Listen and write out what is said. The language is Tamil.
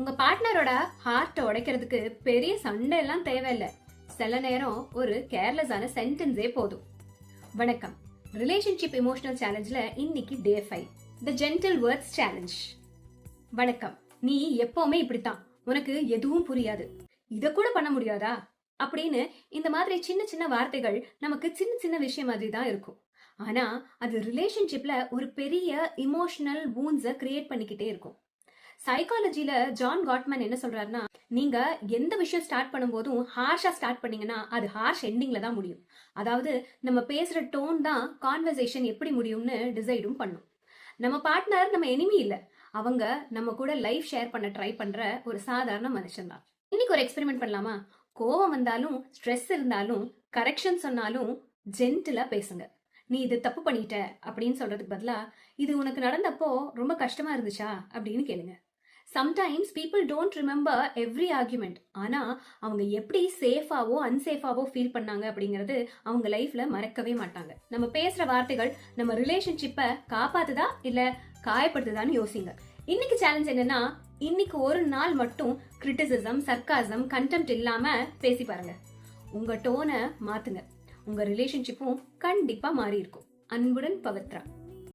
உங்க பார்ட்னரோட ஹார்ட்டை உடைக்கிறதுக்கு பெரிய சண்டை எல்லாம் தேவையில்லை. சில நேரம் ஒரு கேர்லெஸ்ஸான சென்டென்ஸே போதும். வணக்கம், ரிலேஷன்ஷிப் எமோஷனல் சேலஞ்சில் இன்னைக்கு டே 5, தி ஜென்டில் வேர்ட்ஸ் சேலஞ்ச். வணக்கம், நீ எப்பவுமே இப்படித்தான், உனக்கு எதுவும் புரியாது, இதை கூட பண்ண முடியாதா அப்படின்னு இந்த மாதிரி சின்ன சின்ன வார்த்தைகள் நமக்கு சின்ன சின்ன விஷயம் மாதிரி தான் இருக்கும். ஆனா அது ரிலேஷன்ஷிப்ல ஒரு பெரிய இமோஷனல் வூண்ட்ஸை கிரியேட் பண்ணிக்கிட்டே இருக்கும். சைக்காலஜில ஜான் காட்மன் என்ன சொல்றாருன்னா, நீங்க எந்த விஷயம் ஸ்டார்ட் பண்ணும்போதும் ஹார்ஷா ஸ்டார்ட் பண்ணீங்கன்னா அது ஹார்ஷ் எண்டிங்ல தான் முடியும். அதாவது நம்ம பேசுற டோன் தான் கான்வர்சேஷன் எப்படி முடியும்னு டிசைடும் பண்ணும். நம்ம பார்ட்னர் நம்ம எனிமி இல்ல, அவங்க நம்ம கூட லைஃப் ஷேர் பண்ண ட்ரை பண்ற ஒரு சாதாரண மனுஷன் தான். இன்னைக்கு ஒரு எக்ஸ்பெரிமெண்ட் பண்ணலாமா? கோவம் வந்தாலும் ஸ்ட்ரெஸ் இருந்தாலும் கரெக்ஷன் சொன்னாலும் ஜென்டிலா பேசுங்க. நீ இது தப்பு பண்ணிட்ட அப்படின்னு சொல்றதுக்கு பதிலா, இது உனக்கு நடந்தப்போ ரொம்ப கஷ்டமா இருந்துச்சா அப்படின்னு கேளுங்க. Sometimes people don't remember every argument. ஆனா அவங்க எப்படி சேஃபாவோ அன்சேஃபாவோ ஃபீல் பண்ணாங்க அப்படிங்கிறது அவங்க லைஃப்ல மறக்கவே மாட்டாங்க. நம்ம பேசுற வார்த்தைகள் நம்ம ரிலேஷன்ஷிப்பை காப்பாத்துதா இல்ல காயப்படுத்துதான்னு யோசிங்க. இன்னைக்கு சேலஞ்ச் என்னன்னா, இன்னைக்கு ஒரு நாள் மட்டும் கிரிட்டிசிசம், சர்க்காசம், கண்டெம்ட் இல்லாம பேசி பாருங்க. உங்க டோனை மாத்துங்க, உங்க ரிலேஷன்ஷிப்பும் கண்டிப்பா மாறி இருக்கும். அன்புடன் பவித்ரா.